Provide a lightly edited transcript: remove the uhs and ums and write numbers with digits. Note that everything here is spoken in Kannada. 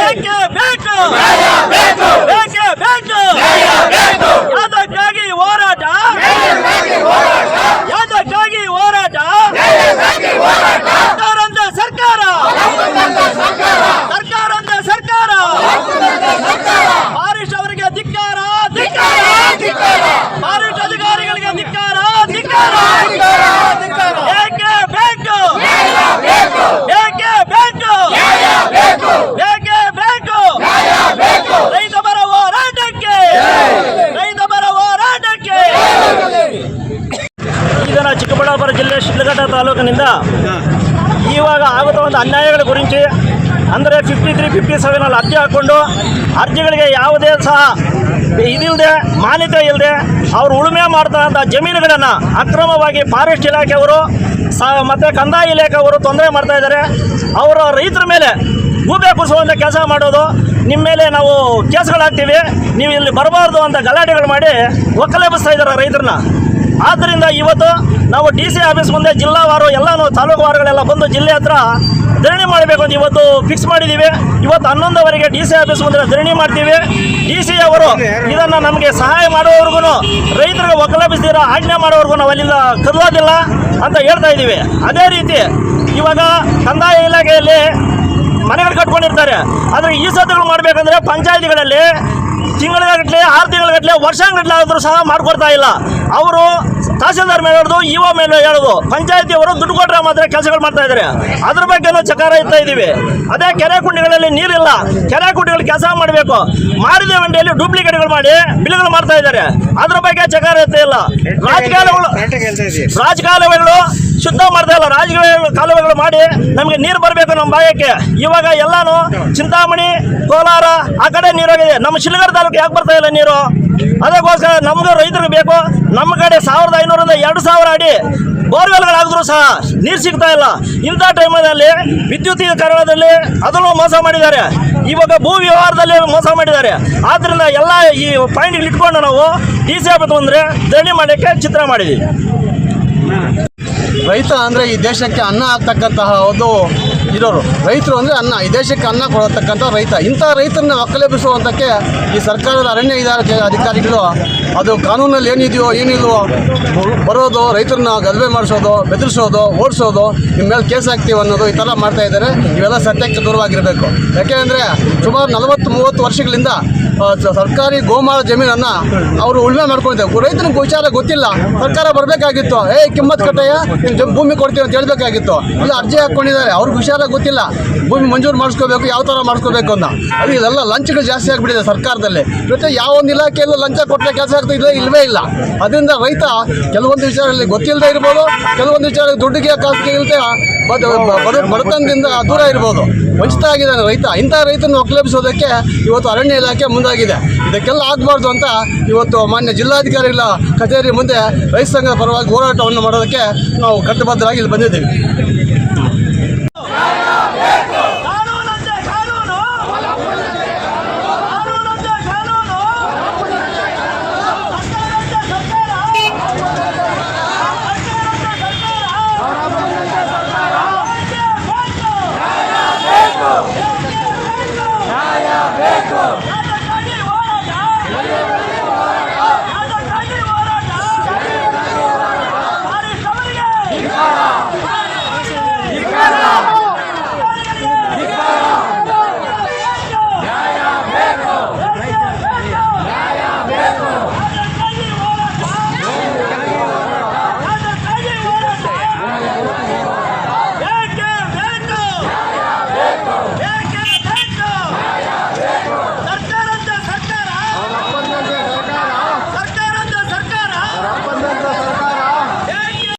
ಏಕೆ ಬೇಕು ಏಕೆ ಬೇಕು ಯಾದಕ್ಕಾಗಿ ಹೋರಾಟ ಯಾದಕ್ಕಾಗಿ ಹೋರಾಟ ಸರ್ಕಾರ ಸರ್ಕಾರ ಬಾರಿಶ್ ಅವರಿಗೆ ಧಿಕ್ಕಾರ ಬಾರಿಶ್ ಅಧಿಕಾರಿಗಳಿಗೆ ಧಿಕ್ಕಾರ ಏಕೆ ಬೇಕು ಏಕೆ ಬೇಕು ಏಕೆ ಬೇಕು ರೈತ ಪರ ಹೋರಾಟಕ್ಕೆ ಈಗ ಚಿಕ್ಕಬಳ್ಳಾಪುರ ಜಿಲ್ಲೆ ಶಿಡ್ಲಘಟ್ಟ ತಾಲೂಕಿನಿಂದ ಇವಾಗ ಆಗುತ್ತ ಒಂದು ಅನ್ಯಾಯಗಳ ಗುరించి ಅಂದರೆ 53, 57 ಅರ್ಜಿ ಹಾಕ್ಕೊಂಡು ಅರ್ಜಿಗಳಿಗೆ ಯಾವುದೇ ಸಹ ಇದಿಲ್ಲದೆ ಮಾನ್ಯತೆ ಇಲ್ಲದೆ ಅವರು ಉಳುಮೆ ಮಾಡ್ತಾರಂಥ ಜಮೀನುಗಳನ್ನು ಅಕ್ರಮವಾಗಿ ಫಾರೆಸ್ಟ್ ಇಲಾಖೆಯವರು ಮತ್ತು ಕಂದಾಯ ಇಲಾಖೆಯವರು ತೊಂದರೆ ಮಾಡ್ತಾ ಇದ್ದಾರೆ. ಅವರ ರೈತರ ಮೇಲೆ ಗೂಬೆ ಕುಸುವಂಥ ಕೆಲಸ ಮಾಡೋದು, ನಿಮ್ಮ ಮೇಲೆ ನಾವು ಕೇಸ್ಗಳಾಗ್ತೀವಿ, ನೀವು ಇಲ್ಲಿ ಬರಬಾರ್ದು ಅಂತ ಗಲಾಟೆಗಳು ಮಾಡಿ ಒಕ್ಕಲೆಬ್ಬಿಸ್ತಾ ಇದ್ದಾರೆ ರೈತರನ್ನ. ಆದ್ದರಿಂದ ಇವತ್ತು ನಾವು DC ಆಫೀಸ್ ಮುಂದೆ ಜಿಲ್ಲಾವಾರು ಎಲ್ಲನೂ ತಾಲೂಕು ವಾರಗಳೆಲ್ಲ ಬಂದು ಜಿಲ್ಲೆ ಹತ್ರ ಧರಣಿ ಮಾಡಬೇಕು ಅಂತ ಇವತ್ತು ಫಿಕ್ಸ್ ಮಾಡಿದ್ದೀವಿ. ಇವತ್ತು 11ವರೆಗೆ DC ಆಫೀಸ್ ಮುಂದೆ ಧರಣಿ ಮಾಡ್ತೀವಿ. DC ಅವರು ಇದನ್ನು ನಮಗೆ ಸಹಾಯ ಮಾಡುವವರೆಗೂ ರೈತರಿಗೆ ಒಕ್ಕಲೆಬ್ಬಿಸ್ತೀರ ಆಜ್ಞೆ ಮಾಡೋವರೆಗೂ ನಾವು ಅಲ್ಲಿಂದ ಕದಲೋದಿಲ್ಲ ಅಂತ ಹೇಳ್ತಾ ಇದ್ದೀವಿ. ಅದೇ ರೀತಿ ಇವಾಗ ಕಂದಾಯ ಇಲಾಖೆಯಲ್ಲಿ ಮನೆಗಳು ಕಟ್ಕೊಂಡಿರ್ತಾರೆ, ಆದರೆ ಈ ಸದ್ದುಗಳು ಮಾಡಬೇಕಂದ್ರೆ ಪಂಚಾಯತಿಗಳಲ್ಲಿ ತಿಂಗಳಗಟ್ಟಲೆ 6 ತಿಂಗಳಗಟ್ಟಲೆ ವರ್ಷಗಟ್ಟಲೆ ಆದರೂ ಸಹ ಮಾಡಿಕೊಡ್ತಾ ಇಲ್ಲ. ಅವರು ತಹಸೀಲ್ದಾರ್ ಮೇಲೆ ಹೇಳೋದು, ಇಒ ಮೇಲೆ ಹೇಳೋದು, ಪಂಚಾಯತಿಯವರು ದುಡ್ಡು ಕೊಟ್ಟರೆ ಮಾತ್ರ ಕೆಲಸಗಳು ಮಾಡ್ತಾ ಇದ್ದಾರೆ. ಅದ್ರ ಬಗ್ಗೆನೂ ಚಕಾರ ಇರ್ತಾ ಇದ್ದೀವಿ. ಅದೇ ಕೆರೆ ಕುಂಡಿಗಳಲ್ಲಿ ನೀರಿಲ್ಲ, ಕೆರೆ ಕುಂಡಿಗಳು ಕೆಲಸ ಮಾಡಬೇಕು, ಮಾಡಿದ ವಂಡಿಯಲ್ಲಿ ಡೂಪ್ಲಿಕೇಟ್ಗಳು ಮಾಡಿ ಬಿಲ್ಗಳು ಮಾಡ್ತಾ ಇದ್ದಾರೆ. ಅದ್ರ ಬಗ್ಗೆ ಚಕಾರ ಇರ್ತಾ ಇಲ್ಲ. ರಾಜಕಾಲುವೆಗಳು ಶುದ್ಧ ಮಾಡ್ತಾ ಇಲ್ಲ, ಕಾಲುವೆಗಳು ಮಾಡಿ ನಮಗೆ ನೀರು ಬರಬೇಕು ನಮ್ಮ ಭಾಗಕ್ಕೆ. ಇವಾಗ ಎಲ್ಲಾನು ಚಿಂತಾಮಣಿ, ಕೋಲಾರ ಆ ಕಡೆ ನೀರಾಗಿದೆ, ನಮ್ಮ ಶಿಡ್ಲಘಟ್ಟ ತಾಲೂಕು ಯಾಕೆ ಬರ್ತಾ ಇಲ್ಲ ನೀರು? ಅದಕ್ಕೋಸ್ಕರ ನಮ್ದು ರೈತರಿಗೆ ಬೇಕು. ನಮ್ಮ ಕಡೆ 1500ರಿಂದ 2000 ಅಡಿ ಬೋರ್ವೆಲ್ಗಳಾಗಿದ್ರು ಸಹ ನೀರು ಸಿಗ್ತಾ ಇಲ್ಲ. ಇಂಥ ಟೈಮಲ್ಲಿ ವಿದ್ಯುತೀಕರಣದಲ್ಲಿ ಅದನ್ನು ಮೋಸ ಮಾಡಿದ್ದಾರೆ, ಇವಾಗ ಭೂ ವ್ಯವಹಾರದಲ್ಲಿ ಮೋಸ ಮಾಡಿದ್ದಾರೆ. ಆದ್ದರಿಂದ ಎಲ್ಲ ಈ ಪಾಯಿಂಟ್ ಇಟ್ಕೊಂಡು ನಾವು DC ಆಫೀಸ್ ಬಂದರೆ ಧರಣಿ ಮಾಡಲಿಕ್ಕೆ ಚಿತ್ರ ಮಾಡಿದ್ದೀವಿ. ರೈತ ಅಂದರೆ ಈ ದೇಶಕ್ಕೆ ಅನ್ನ ಆಗ್ತಕ್ಕಂತಹ ಒಂದು ಇರೋರು ರೈತರು ಅಂದರೆ ಅನ್ನ, ಈ ದೇಶಕ್ಕೆ ಅನ್ನ ಕೊಡತಕ್ಕಂಥ ರೈತ. ಇಂಥ ರೈತರನ್ನ ಒಕ್ಕಲೆಬ್ಬಿಸುವಂಥಕ್ಕೆ ಈ ಸರ್ಕಾರದ ಅರಣ್ಯ ಇಲಾಖೆ ಅಧಿಕಾರಿಗಳು ಅದು ಕಾನೂನಲ್ಲಿ ಏನಿದೆಯೋ ಏನಿಲ್ವೋ ಬರೋದು, ರೈತರನ್ನ ಗಲಭೆ ಮಾಡಿಸೋದು, ಬೆದರಿಸೋದು, ಓಡಿಸೋದು, ನಿಮ್ಮ ಮೇಲೆ ಕೇಸ್ ಹಾಕ್ತೀವಿ ಅನ್ನೋದು ಈ ಥರ ಮಾಡ್ತಾ ಇದ್ದಾರೆ. ಇವೆಲ್ಲ ಸತ್ಯಕ್ಕೆ ದೂರವಾಗಿರಬೇಕು. ಯಾಕೆಂದರೆ ಸುಮಾರು 40-30 ವರ್ಷಗಳಿಂದ ಸರ್ಕಾರಿ ಗೋಮಾಳ ಜಮೀನನ್ನು ಅವರು ಉಳುಮೆ ಮಾಡ್ಕೊಂಡಿದ್ದಾರೆ. ರೈತನಿಗೆ ವಿಚಾರ ಗೊತ್ತಿಲ್ಲ, ಸರ್ಕಾರ ಬರಬೇಕಾಗಿತ್ತು, ಕಿಮ್ಮತ್ ಕಟ್ಟಯ್ಯ ಭೂಮಿ ಕೊಡ್ತೀವಿ ಅಂತ ಹೇಳಬೇಕಾಗಿತ್ತು. ಇಲ್ಲ ಅರ್ಜಿ ಹಾಕ್ಕೊಂಡಿದ್ದಾರೆ, ಅವ್ರಿಗೆ ವಿಚಾರ ಗೊತ್ತಿಲ್ಲ, ಭೂಮಿ ಮಂಜೂರು ಮಾಡಿಸ್ಕೋಬೇಕು, ಯಾವ ಥರ ಮಾಡಿಸ್ಕೋಬೇಕು ಅಂತ. ಅದು ಇದೆಲ್ಲ ಲಂಚಗಳು ಜಾಸ್ತಿ ಆಗಿಬಿಟ್ಟಿದೆ ಸರ್ಕಾರದಲ್ಲಿ. ಮತ್ತು ಯಾವೊಂದು ಇಲಾಖೆಯಲ್ಲೂ ಲಂಚ ಕೊಟ್ಟರೆ ಕೆಲಸ ಆಗ್ತಾ ಇಲ್ಲವೇ ಇಲ್ಲ. ಅದರಿಂದ ರೈತ ಕೆಲವೊಂದು ವಿಚಾರದಲ್ಲಿ ಗೊತ್ತಿಲ್ಲದೆ ಇರ್ಬೋದು, ಕೆಲವೊಂದು ವಿಚಾರ ದುಡ್ಡಿಗೆ ಕಾಸಿಗೆ ಇಲ್ಲದೆ ಬಡತನದಿಂದ ದೂರ ಇರ್ಬೋದು, ವಂಚಿತ ಆಗಿದ್ದಾನೆ ರೈತ. ಇಂಥ ರೈತನ ಒಕ್ಕಲೆಬ್ಬಿಸೋದಕ್ಕೆ ಇವತ್ತು ಅರಣ್ಯ ಇಲಾಖೆ ಮುಂದಾಗಿದೆ. ಇದಕ್ಕೆಲ್ಲ ಆಗಬಾರ್ದು ಅಂತ ಇವತ್ತು ಮಾನ್ಯ ಜಿಲ್ಲಾಧಿಕಾರಿಗಳ ಕಚೇರಿ ಮುಂದೆ ರೈತ ಸಂಘದ ಪರವಾಗಿ ಹೋರಾಟವನ್ನು ಮಾಡೋದಕ್ಕೆ ನಾವು ಕಟ್ಟುಬದ್ಧರಾಗಿ ಇಲ್ಲಿ ಬಂದಿದ್ದೀವಿ.